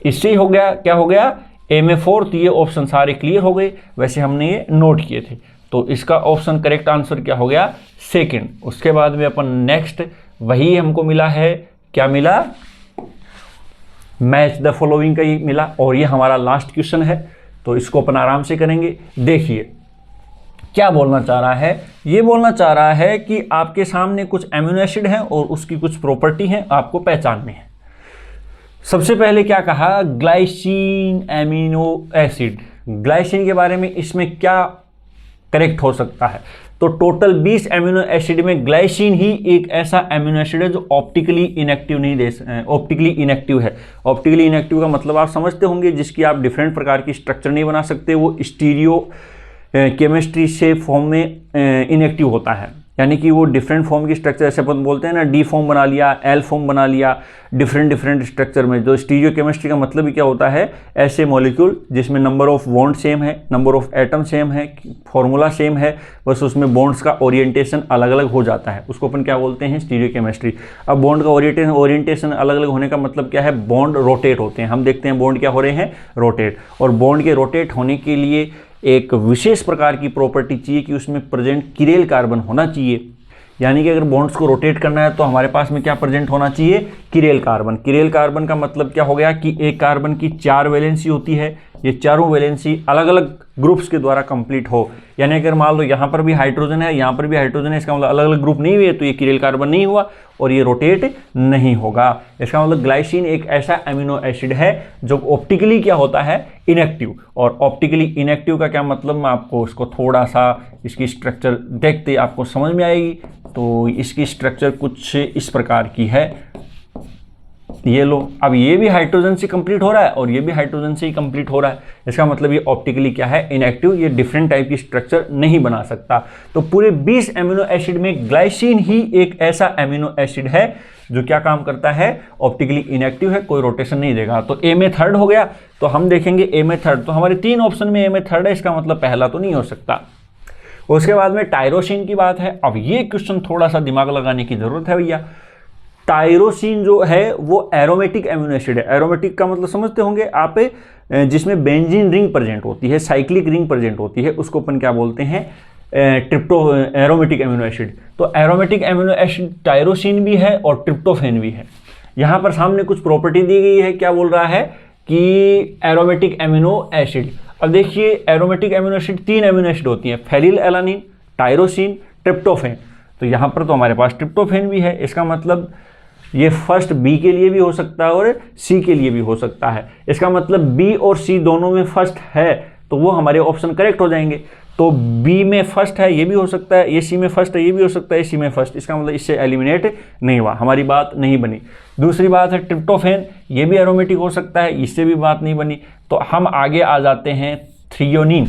इससे हो गया। क्या हो गया? A में 4th। ये ऑप्शन सारे क्लियर हो गए, वैसे हमने ये नोट किए थे। तो इसका ऑप्शन करेक्ट आंसर क्या हो गया? 2nd। उसके बाद में अपन नेक्स्ट वही हमको मिला है, क्या मिला? मैच द फॉलोइंग का ही मिला। और ये हमारा लास्ट क्वेश्चन है, तो इसको अपन आराम से करेंगे। देखिए क्या बोलना चाह रहा है? ये बोलना चाह रहा है कि आपके सामने कुछ एमिनो एसिड हैं और उसकी कुछ प्रॉपर्टी हैं, आपको पहचाननी है। सबसे पहले क्या कहा? Glycine amino acid. ग्लाइसिन के बारे में इसमें क्या करेक्ट हो सकता है? तो टोटल 20 एमिनो एसिड में ग्लाइसिन ही एक ऐसा एमिनो एसिड है जो ऑप्टिकली इनएक्टिव है। ऑप्टिकली इनएक्टिव का मतलब आप समझते होंगे, जिसकी आप डिफरेंट प्रकार की स्ट्रक्चर नहीं बना सकते, वो स्टीरियो केमिस्ट्री से फॉर्म में इनएक्टिव होता है। यानी कि वो डिफरेंट फॉर्म की स्ट्रक्चर, जैसे अपन बोलते हैं ना डी फॉर्म बना लिया, एल फॉर्म बना लिया, डिफरेंट स्ट्रक्चर में। जो स्टीरियोकेमिस्ट्री का मतलब ही क्या होता है, ऐसे मॉलिक्यूल जिसमें नंबर ऑफ बॉन्ड सेम है, नंबर ऑफ एटम सेम है, फॉर्मूला सेम है, बस उसमें बॉन्ड्स का ओरिएंटेशन अलग अलग हो जाता है, उसको अपन क्या बोलते हैं, स्टीरियोकेमिस्ट्री। अब बॉन्ड का ओरिएंटेशन अलग अलग होने का मतलब क्या है, बॉन्ड रोटेट होते हैं। हम देखते हैं बॉन्ड क्या हो रहे हैं, रोटेट। और बॉन्ड के रोटेट होने के लिए एक विशेष प्रकार की प्रॉपर्टी चाहिए कि उसमें प्रेजेंट किरेल कार्बन होना चाहिए। यानी कि अगर बॉन्ड्स को रोटेट करना है तो हमारे पास में क्या प्रेजेंट होना चाहिए, किरेल कार्बन। किरेल कार्बन का मतलब क्या हो गया कि एक कार्बन की 4 वैलेंसी होती है, ये चारों वैलेंसी अलग अलग ग्रुप्स के द्वारा कंप्लीट हो। यानी अगर मान लो यहाँ पर भी हाइड्रोजन है, यहाँ पर भी हाइड्रोजन है, इसका मतलब अलग अलग ग्रुप नहीं हुए तो ये किरेल कार्बन नहीं हुआ और ये रोटेट नहीं होगा। इसका मतलब ग्लाइसिन एक ऐसा अमीनो एसिड है जो ऑप्टिकली क्या होता है, इनएक्टिव। और ऑप्टिकली इनएक्टिव का क्या मतलब, मैं आपको इसको थोड़ा सा इसकी स्ट्रक्चर देखते आपको समझ में आएगी। तो इसकी स्ट्रक्चर कुछ इस प्रकार की है, ये लो। अब ये भी हाइड्रोजन से कंप्लीट हो रहा है और ये भी हाइड्रोजन से ही कंप्लीट हो रहा है। इसका मतलब ये ऑप्टिकली क्या है, इनएक्टिव। ये डिफरेंट टाइप की स्ट्रक्चर नहीं बना सकता। तो पूरे 20 एमिनो एसिड में ग्लाइसिन ही एक ऐसा एमिनो एसिड है जो क्या काम करता है, ऑप्टिकली इनएक्टिव है, कोई रोटेशन नहीं देगा। तो ए में थर्ड हो गया। तो हम देखेंगे ए में थर्ड, तो हमारे 3 ऑप्शन में ए में थर्ड है, इसका मतलब पहला तो नहीं हो सकता। उसके बाद में टायरोसिन की बात है। अब ये क्वेश्चन थोड़ा सा दिमाग लगाने की जरूरत है भैया। टायरोसिन जो है वो एरोमेटिक एमिनो एसिड है। एरोमेटिक का मतलब समझते होंगे आप, जिसमें बेंजीन रिंग प्रेजेंट होती है, साइक्लिक रिंग प्रेजेंट होती है, उसको अपन क्या बोलते हैं, एरोमेटिक एमिनो एसिड। तो एरोमेटिक एमिनो एसिड टायरोसिन भी है और ट्रिप्टोफैन भी है। यहाँ पर सामने कुछ प्रॉपर्टी दी गई है, क्या बोल रहा है कि एरोमेटिक एमिनो एसिड। अब देखिए aromatic amino acid 3 amino acid होती हैं, फेनिल एलानिन, टायरोसिन, ट्रिप्टोफैन। तो यहाँ पर तो हमारे पास ट्रिप्टोफैन भी है। इसका मतलब ये फर्स्ट बी के लिए भी हो सकता है और सी के लिए भी हो सकता है। इसका मतलब बी और सी दोनों में फर्स्ट है तो वो हमारे ऑप्शन करेक्ट हो जाएंगे। तो बी में फर्स्ट है ये भी हो सकता है, ये सी में फर्स्ट है ये भी हो सकता है, ये सी में फर्स्ट। इसका मतलब इससे एलिमिनेट नहीं हुआ, हमारी बात नहीं बनी। दूसरी बात है ट्रिप्टोफैन, ये भी एरोमेटिक हो सकता है, इससे भी बात नहीं बनी। तो हम आगे आ जाते हैं थ्रियोनिन।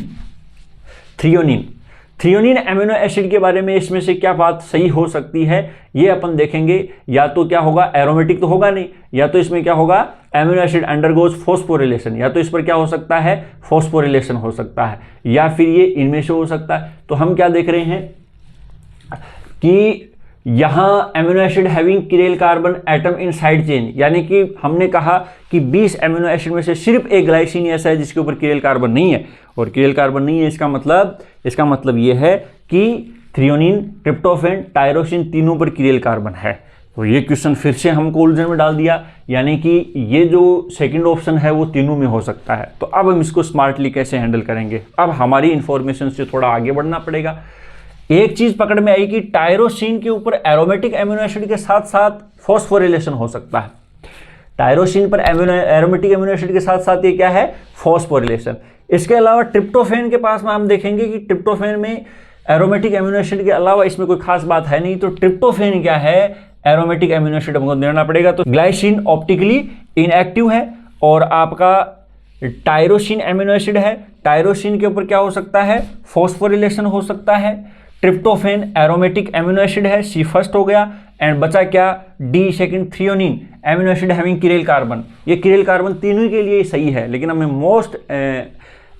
थ्रियोनिन एमिनो एसिड के बारे में इसमें से क्या बात सही हो सकती है, ये अपन देखेंगे। या तो क्या होगा, एरोमेटिक तो होगा नहीं, या तो इसमें क्या होगा, एमिनो एसिड अंडरगोज फॉस्फोरिलेशन, या तो इस पर क्या हो सकता है, फॉस्फोरिलेशन हो सकता है, या फिर ये इनमें से हो सकता है। तो हम क्या देख रहे हैं कि यहाँ amino acid having chiral carbon atom in side chain, यानी कि हमने कहा कि 20 एमिनो एसिड में से सिर्फ एक ग्लाइसिन ऐसा है जिसके ऊपर किरेल कार्बन नहीं है। और किरेल कार्बन नहीं है इसका मतलब ये है कि थ्रियोनिन, ट्रिप्टोफैन, टायरोसिन तीनों पर किरेल कार्बन है। तो ये क्वेश्चन फिर से हमको उलझन में डाल दिया, यानी कि ये जो सेकंड ऑप्शन है वो तीनों में हो सकता है। तो अब हम इसको स्मार्टली कैसे हैंडल करेंगे, अब हमारी इंफॉर्मेशन से थोड़ा आगे बढ़ना पड़ेगा। एक चीज पकड़ में आई कि टायरोसिन के ऊपर एरोमेटिक एमिनो एसिड के साथ साथ फॉस्फोरिलेशन हो सकता है। टायरोसिन पर एरोमेटिक एमिनो एसिड के साथ साथ ये क्या है, फॉस्फोरिलेशन। इसके अलावा ट्रिप्टोफैन के पास में हम देखेंगे कि ट्रिप्टोफैन में एरोमेटिक एमिनो एसिड के अलावा इसमें कोई खास बात है नहीं। तो ट्रिप्टोफैन क्या है, एरोमेटिक एमिनो एसिड हमको देना पड़ेगा। तो ग्लाइसिन ऑप्टिकली इनएक्टिव है और आपका टायरोसिन एमिनो एसिड है। टायरोसिन के ऊपर क्या हो सकता है, फॉस्फोरिलेशन हो सकता है। ट्रिप्टोफैन एरोमेटिक एमिनो एसिड है, सी फर्स्ट हो गया। एंड बचा क्या, D second, threonine amino acid having chiral carbon. ये किरेल कार्बन तीनों के लिए सही है, लेकिन हमें मोस्ट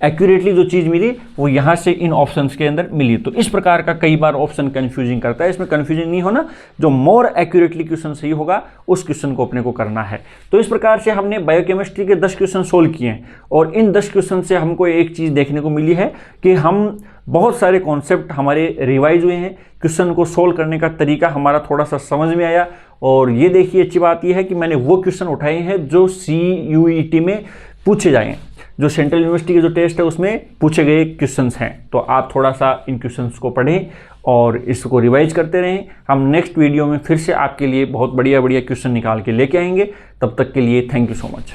एक्यूरेटली जो चीज़ मिली वो यहाँ से इन ऑप्शंस के अंदर मिली। तो इस प्रकार का कई बार ऑप्शन कंफ्यूजिंग करता है, इसमें कंफ्यूजन नहीं होना, जो मोर एक्यूरेटली क्वेश्चन सही होगा उस क्वेश्चन को अपने को करना है। तो इस प्रकार से हमने बायोकेमिस्ट्री के 10 क्वेश्चन सोल्व किए हैं और इन 10 क्वेश्चन से हमको एक चीज़ देखने को मिली है कि हम बहुत सारे कॉन्सेप्ट हमारे रिवाइज हुए हैं, क्वेश्चन को सोल्व करने का तरीका हमारा थोड़ा सा समझ में आया। और ये देखिए अच्छी बात यह है कि मैंने वो क्वेश्चन उठाए हैं जो CUET में पूछे जाए, जो सेंट्रल यूनिवर्सिटी के जो टेस्ट है उसमें पूछे गए क्वेश्चंस हैं। तो आप थोड़ा सा इन क्वेश्चंस को पढ़ें और इसको रिवाइज करते रहें। हम नेक्स्ट वीडियो में फिर से आपके लिए बहुत बढ़िया बढ़िया क्वेश्चन निकाल के लेके आएंगे। तब तक के लिए थैंक यू सो मच।